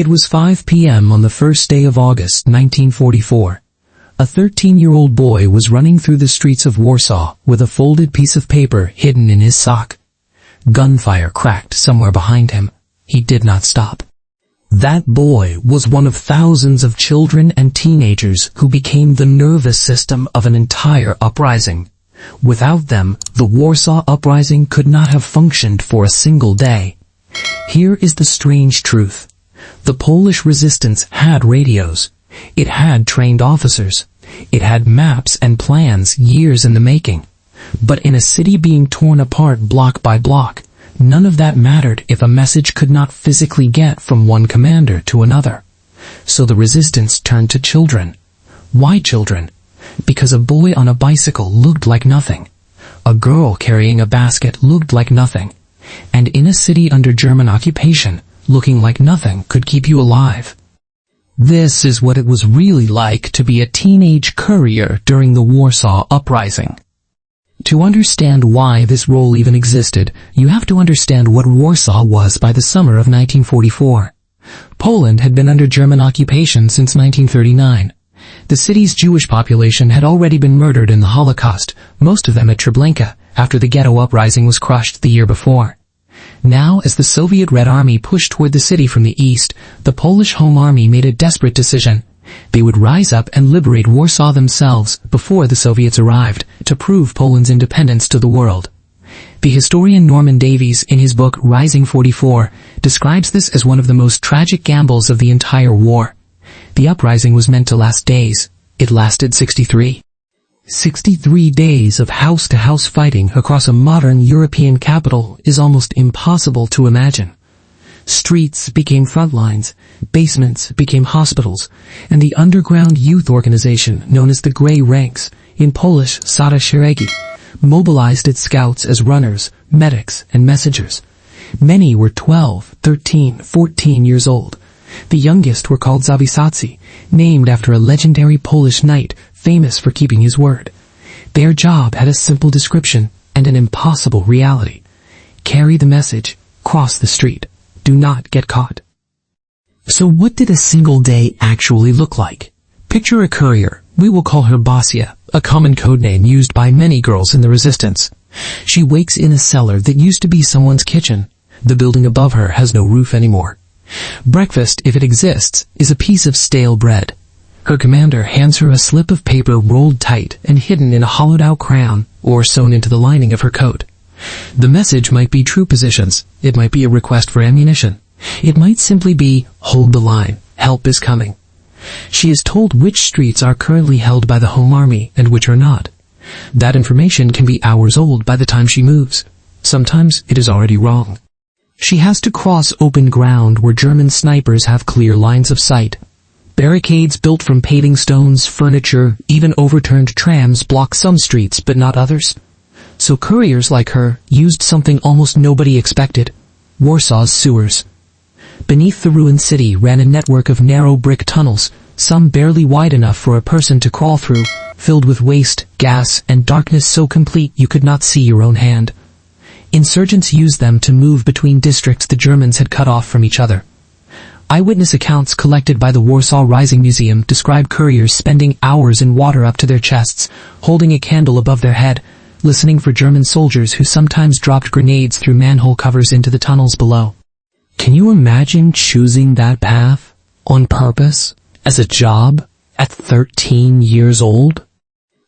It was 5 p.m. on the first day of August, 1944. A 13-year-old boy was running through the streets of Warsaw with a folded piece of paper hidden in his sock. Gunfire cracked somewhere behind him. He did not stop. That boy was one of thousands of children and teenagers who became the nervous system of an entire uprising. Without them, the Warsaw Uprising could not have functioned for a single day. Here is the strange truth. The Polish resistance had radios. It had trained officers. It had maps and plans years in the making. But in a city being torn apart block by block, none of that mattered if a message could not physically get from one commander to another. So the resistance turned to children. Why children? Because a boy on a bicycle looked like nothing. A girl carrying a basket looked like nothing. And in a city under German occupation, looking like nothing could keep you alive. This is what it was really like to be a teenage courier during the Warsaw Uprising. To understand why this role even existed, you have to understand what Warsaw was by the summer of 1944. Poland had been under German occupation since 1939. The city's Jewish population had already been murdered in the Holocaust, most of them at Treblinka, after the ghetto uprising was crushed the year before. Now, as the Soviet Red Army pushed toward the city from the east, the Polish Home Army made a desperate decision. They would rise up and liberate Warsaw themselves before the Soviets arrived, to prove Poland's independence to the world. The historian Norman Davies, in his book Rising 44, describes this as one of the most tragic gambles of the entire war. The uprising was meant to last days. It lasted 63. 63 days of house-to-house fighting across a modern European capital is almost impossible to imagine. Streets became front lines, basements became hospitals, and the underground youth organization known as the Grey Ranks, in Polish Szare Szeregi, mobilized its scouts as runners, medics, and messengers. Many were 12, 13, 14 years old. The youngest were called Zawisaci, named after a legendary Polish knight famous for keeping his word. Their job had a simple description and an impossible reality. Carry the message, cross the street. Do not get caught. So what did a single day actually look like? Picture a courier. We will call her Basia, a common code name used by many girls in the resistance. She wakes in a cellar that used to be someone's kitchen. The building above her has no roof anymore. Breakfast, if it exists, is a piece of stale bread. Her commander hands her a slip of paper rolled tight and hidden in a hollowed-out crayon or sewn into the lining of her coat. The message might be troop positions. It might be a request for ammunition. It might simply be, hold the line, help is coming. She is told which streets are currently held by the Home Army and which are not. That information can be hours old by the time she moves. Sometimes it is already wrong. She has to cross open ground where German snipers have clear lines of sight. Barricades built from paving stones, furniture, even overturned trams block some streets but not others. So couriers like her used something almost nobody expected: Warsaw's sewers. Beneath the ruined city ran a network of narrow brick tunnels, some barely wide enough for a person to crawl through, filled with waste, gas, and darkness so complete you could not see your own hand. Insurgents used them to move between districts the Germans had cut off from each other. Eyewitness accounts collected by the Warsaw Uprising Museum describe couriers spending hours in water up to their chests, holding a candle above their head, listening for German soldiers who sometimes dropped grenades through manhole covers into the tunnels below. Can you imagine choosing that path, on purpose, as a job, at 13 years old?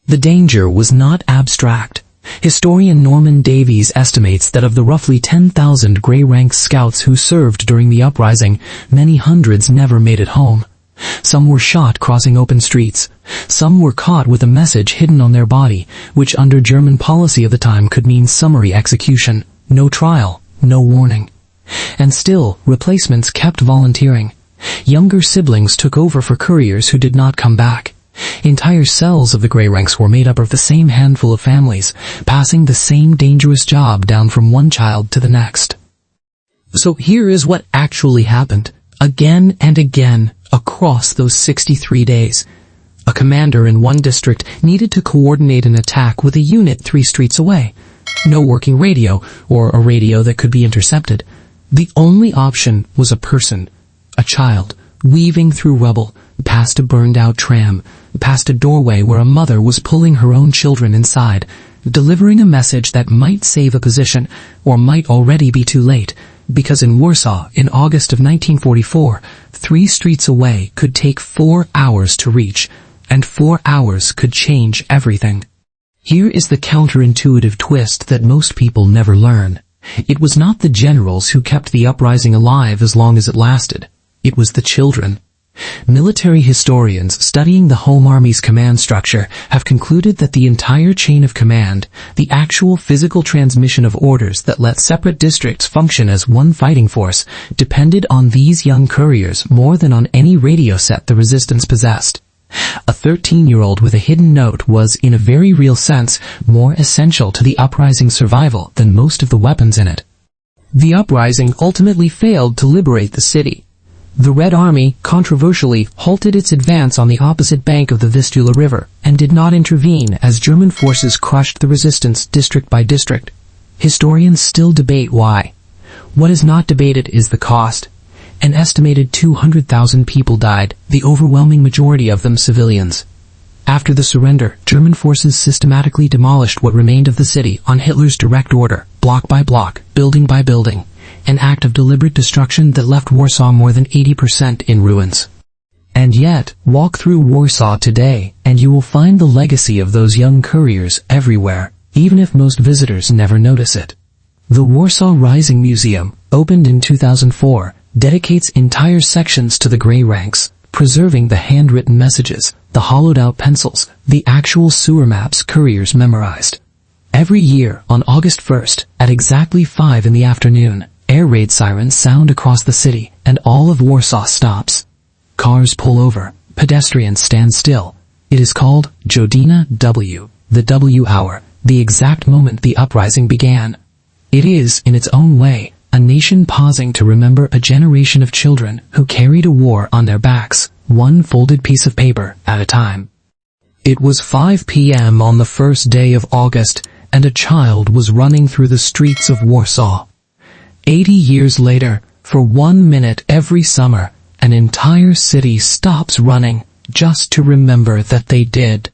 The danger was not abstract. Historian Norman Davies estimates that of the roughly 10,000 Grey Ranks scouts who served during the uprising, many hundreds never made it home. Some were shot crossing open streets. Some were caught with a message hidden on their body, which under German policy of the time could mean summary execution, no trial, no warning. And still, replacements kept volunteering. Younger siblings took over for couriers who did not come back. Entire cells of the Grey Ranks were made up of the same handful of families, passing the same dangerous job down from one child to the next. So here is what actually happened, again and again, across those 63 days. A commander in one district needed to coordinate an attack with a unit 3 streets away. No working radio, or a radio that could be intercepted. The only option was a person, A child, weaving through rubble, past a burned-out tram, past a doorway where a mother was pulling her own children inside, delivering a message that might save a position, or might already be too late, because in Warsaw, in August of 1944, 3 streets away could take 4 hours to reach, and 4 hours could change everything. Here is the counterintuitive twist that most people never learn. It was not the generals who kept the uprising alive as long as it lasted. It was the children. Military historians studying the Home Army's command structure have concluded that the entire chain of command, the actual physical transmission of orders that let separate districts function as one fighting force, depended on these young couriers more than on any radio set the resistance possessed. A 13-year-old with a hidden note was, in a very real sense, more essential to the uprising's survival than most of the weapons in it. The uprising ultimately failed to liberate the city. The Red Army, controversially, halted its advance on the opposite bank of the Vistula River, and did not intervene as German forces crushed the resistance district by district. Historians still debate why. What is not debated is the cost. An estimated 200,000 people died, the overwhelming majority of them civilians. After the surrender, German forces systematically demolished what remained of the city on Hitler's direct order, block by block, building by building. An act of deliberate destruction that left Warsaw more than 80% in ruins. And yet, walk through Warsaw today, and you will find the legacy of those young couriers everywhere, even if most visitors never notice it. The Warsaw Rising Museum, opened in 2004, dedicates entire sections to the Grey Ranks, preserving the handwritten messages, the hollowed-out pencils, the actual sewer maps couriers memorized. Every year, on August 1st, at exactly 5 in the afternoon, air raid sirens sound across the city, and all of Warsaw stops. Cars pull over, pedestrians stand still. It is called Godzina W, the W hour, the exact moment the uprising began. It is, in its own way, a nation pausing to remember a generation of children who carried a war on their backs, one folded piece of paper at a time. It was 5 p.m. on the first day of August, and a child was running through the streets of Warsaw. 80 years later, for 1 minute every summer, an entire city stops running just to remember that they did.